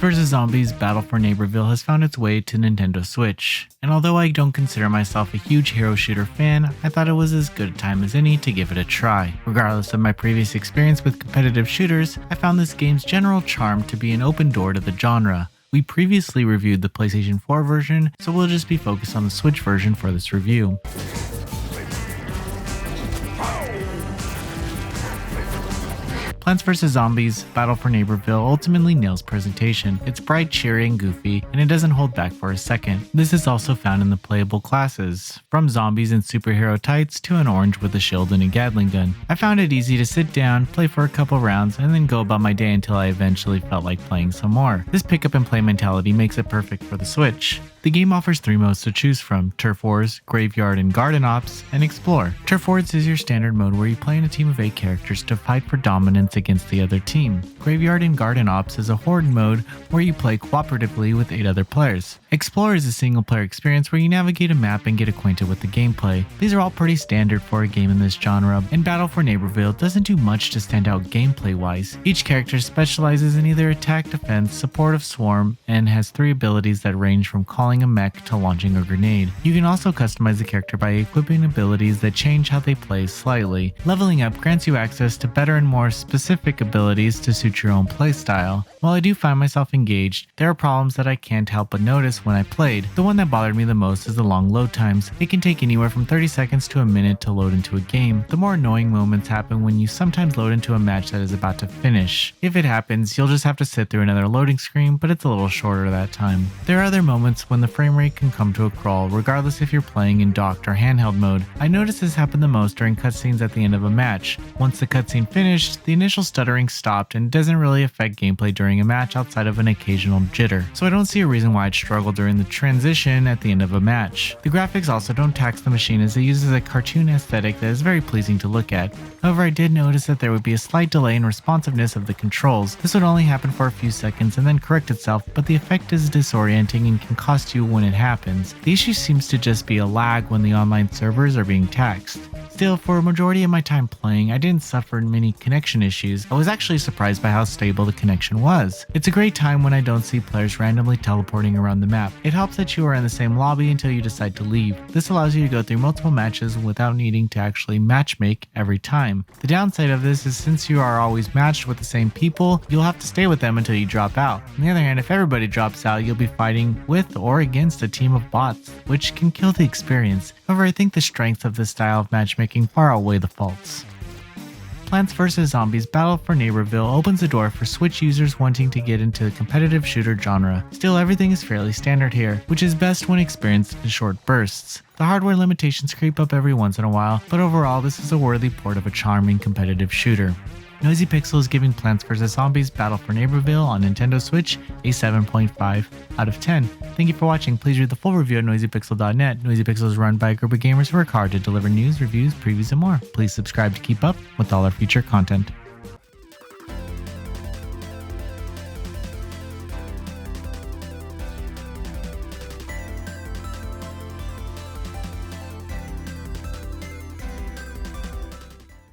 Plants vs. Zombies Battle for Neighborville has found its way to Nintendo Switch, and although I don't consider myself a huge hero shooter fan, I thought it was as good a time as any to give it a try. Regardless of my previous experience with competitive shooters, I found this game's general charm to be an open door to the genre. We previously reviewed the PlayStation 4 version, so we'll just be focused on the Switch version for this review. Plants vs. Zombies Battle for Neighborville ultimately nails presentation. It's bright, cheery, and goofy, and it doesn't hold back for a second. This is also found in the playable classes, from zombies in superhero tights to an orange with a shield and a Gatling gun. I found it easy to sit down, play for a couple rounds, and then go about my day until I eventually felt like playing some more. This pick up and play mentality makes it perfect for the Switch. The game offers 3 modes to choose from: Turf Wars, Graveyard and Garden Ops, and Explore. Turf Wars is your standard mode where you play in a team of 8 characters to fight for dominance against the other team. Graveyard and Garden Ops is a horde mode where you play cooperatively with 8 other players. Explore is a single player experience where you navigate a map and get acquainted with the gameplay. These are all pretty standard for a game in this genre, and Battle for Neighborville doesn't do much to stand out gameplay wise. Each character specializes in either attack, defense, support of swarm, and has 3 abilities that range from calling a mech to launching a grenade. You can also customize the character by equipping abilities that change how they play slightly. Leveling up grants you access to better and more specific abilities to suit your own playstyle. While I do find myself engaged, there are problems that I can't help but notice when I played. The one that bothered me the most is the long load times. It can take anywhere from 30 seconds to a minute to load into a game. The more annoying moments happen when you sometimes load into a match that is about to finish. If it happens, you'll just have to sit through another loading screen, but it's a little shorter that time. There are other moments when the frame rate can come to a crawl, regardless if you're playing in docked or handheld mode. I noticed this happened the most during cutscenes at the end of a match. Once the cutscene finished, the initial stuttering stopped and doesn't really affect gameplay during a match outside of an occasional jitter, so I don't see a reason why I'd struggle during the transition at the end of a match. The graphics also don't tax the machine, as it uses a cartoon aesthetic that is very pleasing to look at. However, I did notice that there would be a slight delay in responsiveness of the controls. This would only happen for a few seconds and then correct itself, but the effect is disorienting and can cost you when it happens. The issue seems to just be a lag when the online servers are being taxed. Still, for a majority of my time playing, I didn't suffer many connection issues. I was actually surprised by how stable the connection was. It's a great time when I don't see players randomly teleporting around the map. It helps that you are in the same lobby until you decide to leave. This allows you to go through multiple matches without needing to actually matchmake every time. The downside of this is since you are always matched with the same people, you'll have to stay with them until you drop out. On the other hand, if everybody drops out, you'll be fighting with or against a team of bots, which can kill the experience. However, I think the strengths of this style of matchmaking far outweigh the faults. Plants vs. Zombies Battle for Neighborville opens the door for Switch users wanting to get into the competitive shooter genre. Still, everything is fairly standard here, which is best when experienced in short bursts. The hardware limitations creep up every once in a while, but overall this is a worthy port of a charming competitive shooter. Noisy Pixel is giving Plants vs. Zombies Battle for Neighborville on Nintendo Switch a 7.5 out of 10. Thank you for watching. Please read the full review at noisypixel.net. Noisy Pixel is run by a group of gamers who work hard to deliver news, reviews, previews, and more. Please subscribe to keep up with all our future content.